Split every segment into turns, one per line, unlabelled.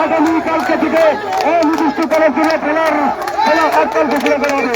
আগামীকালকে থেকে নির্দিষ্ট করার জন্য খেলার হরতাল ঘোষণা করা হবে।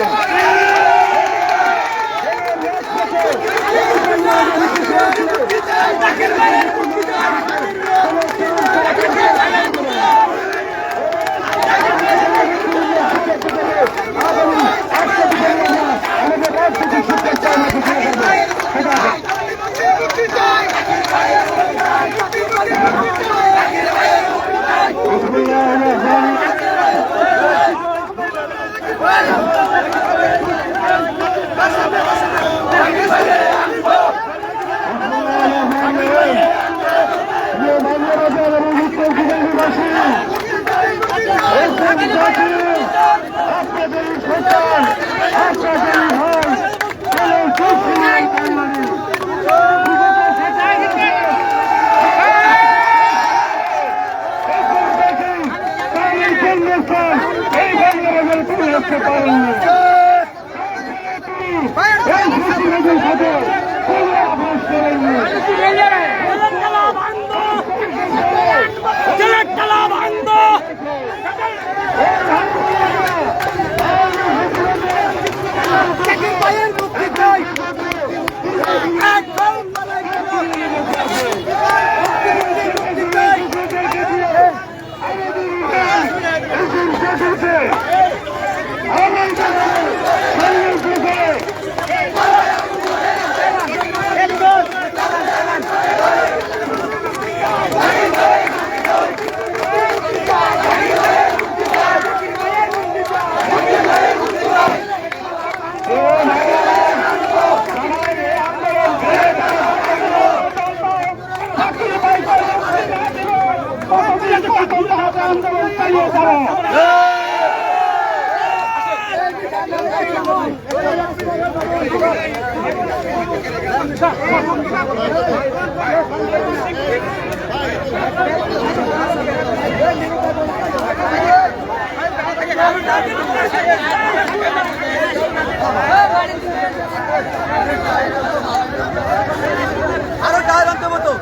আরো ডাল আনতে মতো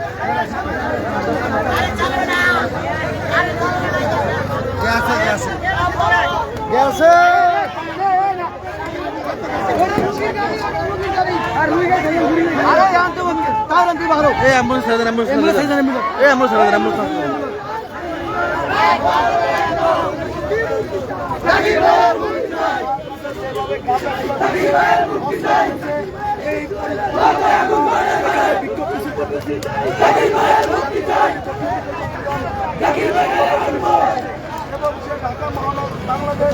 গেছে গেছে গেছে আরে আনতে মতো তার আনতে ভালো এই অ্যাম্বুলেন্স সাইডে অ্যাম্বুলেন্স করতেছি এবং সে ঢাকা মহানগর বাংলাদেশ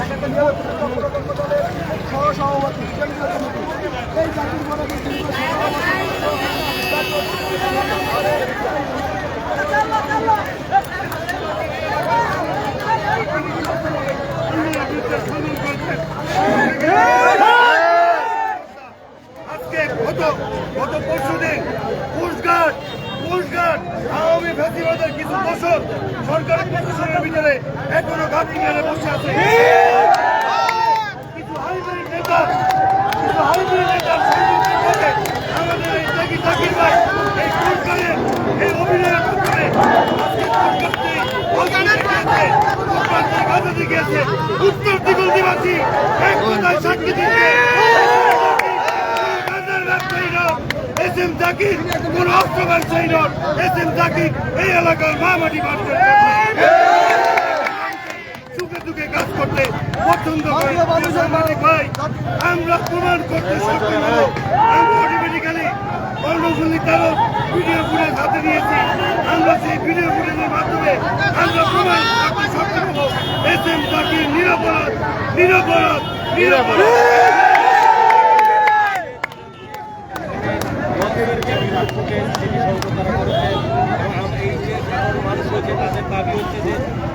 সহসভাপতি কেন্দ্রীয় কমিটি এই জাতির মনোনীত আজকে গত পরশুদিন কোস্টগার্ড আওয়ামী ফ্যাসিবাদের কিছু দোষর সরকারি প্রশাসনের ভিতরে এখনো ঘাটতি মেরে বসে আছে। কিছু হাইব্রিড নেতার সংযুক্ত করে আমাদের এই ত্যাগী জাকির ভাই এই কোস্টগার্ডের এই অভিনয়ের মাধ্যমে আজকে গিয়েছে উত্তর দিগন্তিবাসী এক কথায় সাক্ষী দিচ্ছে এসএম জাকির কোন অস্ত্র ব্যবসায়ী নন। এসএম জাকির এই এলাকার মামাটি বাস সুখে দুঃখে কাজ করতে পছন্দ করে। সাংবাদিক ভাই আমরা প্রমাণ করতে সক্ষম হব। আমরা অটোমেটিক্যালি কর্ণফুলি তারও ভিডিও ফুটেজ হাতে নিয়েছি। আমরা সেই ভিডিও ফুটেজের মাধ্যমে আমরা প্রমাণ করতে সক্ষম হব এসএম জাকির নিরপরাধ।
তাদের দাবি হচ্ছে যে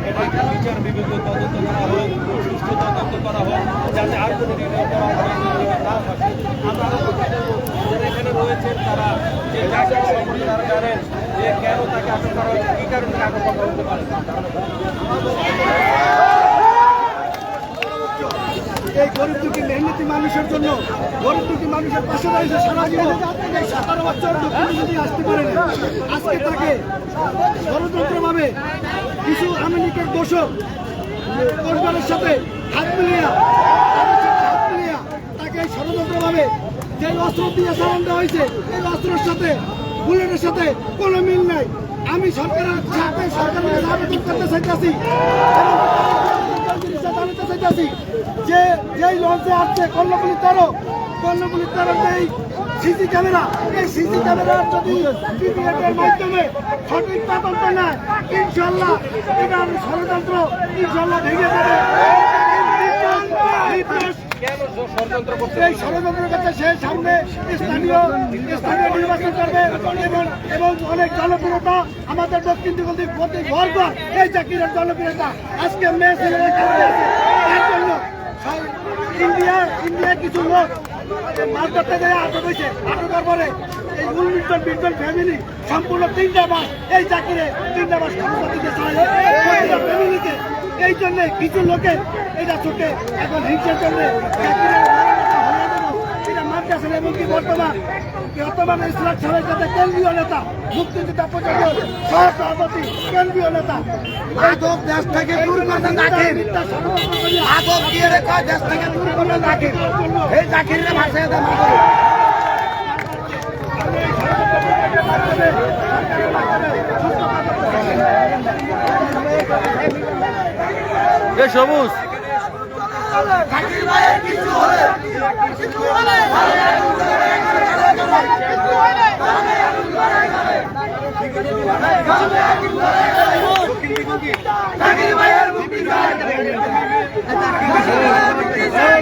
এটা বিচার বিভাগীয় তদন্ত করা হোক, সুষ্ঠু তদন্ত করা হোক, যাতে আর কোনো নির্ণয় করা না হয়। আমরা আরো যারা এখানে রয়েছেন তারা যে জায়গায় তারা জানেন যে কেন তাকে আটক করা হয়েছে, কী কারণে আটক করা হতে পারে।
এই গরিব দুঃখী মেহনতি মানুষের জন্য, গরিব দুঃখী মানুষের পাশে রয়েছে সারা জীবন। এই 17 বছর দক্ষিণ যদি আসতে পারে না, আজকে তাকে ষড়যন্ত্রভাবে কিছু আমেরিকার দোষক পরিবারের সাথে হাত মিলিয়ে তাকে ষড়যন্ত্রভাবে যে অস্ত্র দিয়ে চালান দেওয়া হয়েছে, এই অস্ত্রের সাথে বুলেটের সাথে কোনো মিল নাই। আমি সরকারের সাথে সরকারের আবেদন করতে চাইতেছি যে যেই লঞ্চে আসছে কর্ণফুলি তেরো যেই সিসি ক্যামেরা, এই সিসি ক্যামেরার যদি পিপিএটের মাধ্যমে সঠিক তদন্ত নেয়, ইনশাল্লাহ এটার ষড়যন্ত্র ইনশাল্লাহ ভেঙে যাবে। এই ষড়যন্ত্র করতে সে সামনে স্থানীয় নির্বাচন করবে এবং অনেক জনপ্রিয়তা আমাদের দক্ষিণ দিগন্তি প্রতি বর্গ এই জাকিরের জনপ্রিয়তা আজকে মেয়ে ছেলেরা খেলতে আছে। তার জন্য ইন্ডিয়ার কিছু লোক মাছ ধরতে যায় আটক হয়েছে। আটকের পরে এই 19-20 ফ্যামিলি সম্পূর্ণ 3টা বাস এই জাকিরে 3টা বাস ফ্যামিলিতে। এই জন্য কিছু লোকের এটা চোখে এখন হিংসার জন্য এটা মানতে আসলে এবং কি বর্তমান ইসলাম সাহেবের সাথে কেন্দ্রীয় নেতা মুক্তিযোদ্ধা পর্যন্ত সহসভাপতি কেন্দ্রীয় নেতা দেশ থেকে দূর করতে জাকির আদব দিয়ে রেখা দেশ থেকে দূর করতে জাকির এই জাকিরের ভাষায়
সবুজ
জাকির ভাইয়ের কিছু হলে জাকির ভাইয়ের মুক্তি চাই।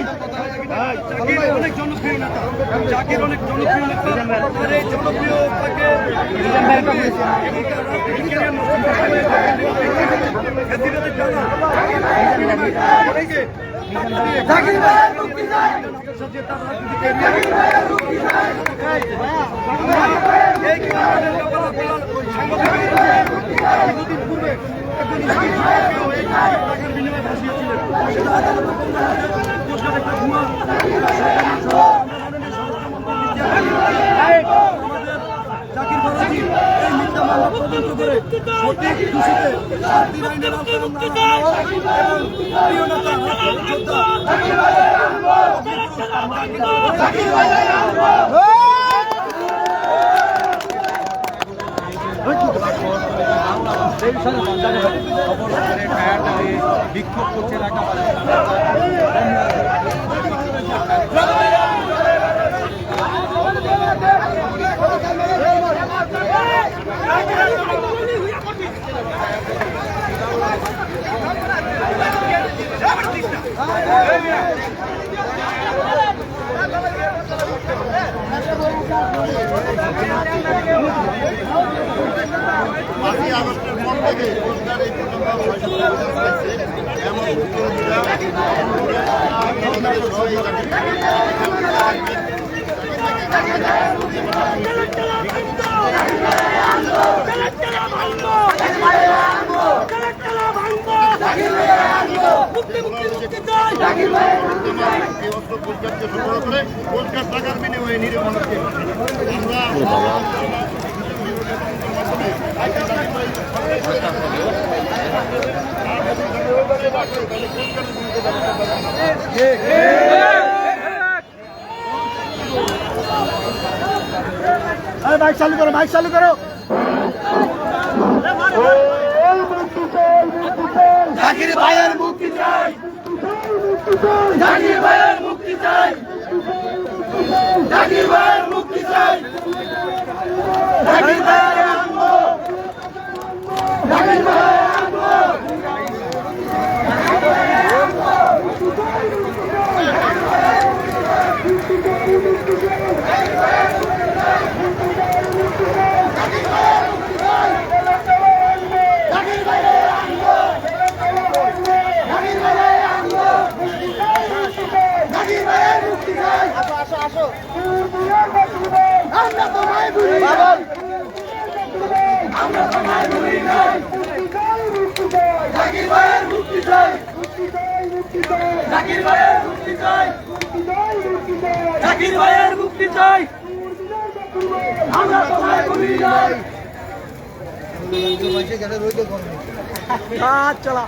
জাকির অনেক জনপ্রিয় নেতা, জাকির অনেক জনপ্রিয় নেতা। আর এই জনপ্রিয়তাকে জাকির ভাইয়ের মুক্তি চাই। কিছুদিন পূর্বে বিনিময়ে ভাসিয়েছিলেন জাকির বাবাজি এই মিথ্যা মামলা তদন্ত করে সঠিক দোষীতে শাস্তির আইনের আওতায় এবং প্রিয় নেতা যোদ্ধা
বিক্ষোভ করছে এলাকা
থেকে রোজগার এই পর্যন্ত 600 পাইছে এমন মুখ্যমন্ত্রীরা পরিষ্কার টাকার বিনিময়ে নিরীহ মানুষকে
বাইক চালু করো, বাইক চালু করো।
জাকির ভাইয়ের মুক্তি চাই, জাকির ভাইয়ের মুক্তি চাই, জাকির ভাইয়ের মুক্তি চাই, জাকির ভাইয়ের আনবো, জাকির ভাইয়ের আনবো। জাকির ভাইয়ের মুক্তি চাই, আমরা তোমায় ভুলি নাই।
চলা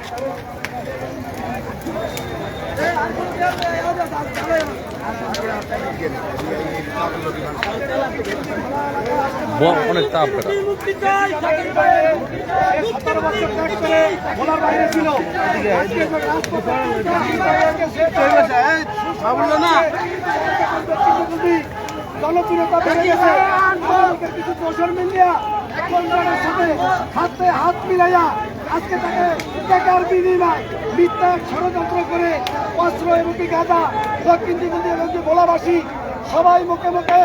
অনেক চাপ
মুক্তি চাই, জাকির ভাইয়ের 17 বছর কাজ করে বলার বাইরে ছিল। জনপ্রিয়তা বেড়ে গেছে। আমাদের কিছু সোশ্যাল মিডিয়া কল্যাণের সাথে হাতে হাত মিলাইয়া আজকে তাকে টাকার বিনিময় মিথ্যা ষড়যন্ত্র করে অস্ত্র এবং গাঁজা দক্ষিণ দিগন্তি ভোলাবাসী সবাই মুখে মুখে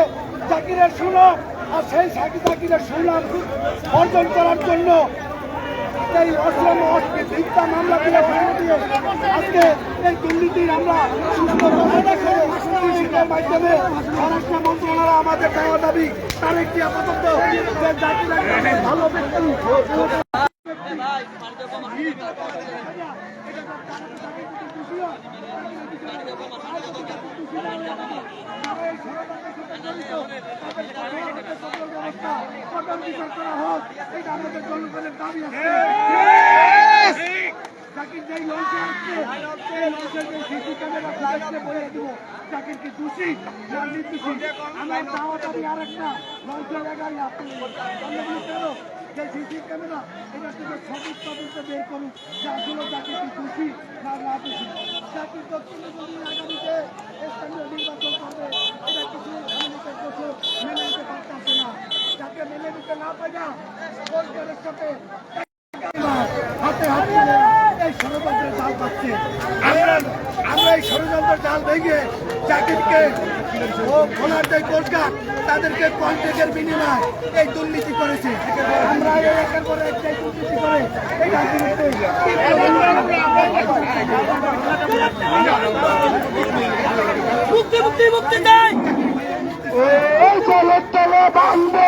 জাকিরের সুনাম আর সেই জাকিরের সুনাম অর্জন করার জন্য এই অসম মিথ্যা মামলা দিয়ে আজকে এই দুর্নীতির আমরা সুস্থ মাধ্যমে স্বরাষ্ট্র মন্ত্রণালয় আমাদের দেওয়া দাবি তার একটি আপাতত যে জাকিরের ভালো ব্যক্তি আমাদের জনগণের দাবি আছে। জাকির যেই লঞ্চে আসছে সেই লঞ্চের যে সিসি ক্যামেরা ফুটেজে বলে দেব জাকির কি দোষী না নির্দোষী। আমার চাওয়া দাবি আর একটা লঞ্চের জায়গায় আপনি যে সিসি ক্যামেরা এটা থেকে সঠিক তদন্ত বের করুন যে আসলে জাকির কি দোষী না না দোষী। জাকির দক্ষিণ আগামীতে স্থানীয় নির্বাচন করবে এটা কিছু মেনে নিতে পারতেছে না। যাকে মেনে নিতে না পাই না সরকারের সাথে হাতে হাত মিলে এই ষড়যন্ত্রের জাল পাচ্ছে। আমরা এই ষড়যন্ত্রের জাল ভেঙে জাকিরকে ও ভোলার যে গোলকার তাদেরকে কন্ট্রাক্টের বিনিময় এই দুর্নীতি করেছে। আমরা একের পর এক যে দুর্নীতি করে এটা মুক্তি মুক্তি মুক্তি চাই। চলে চলে বাঁধবো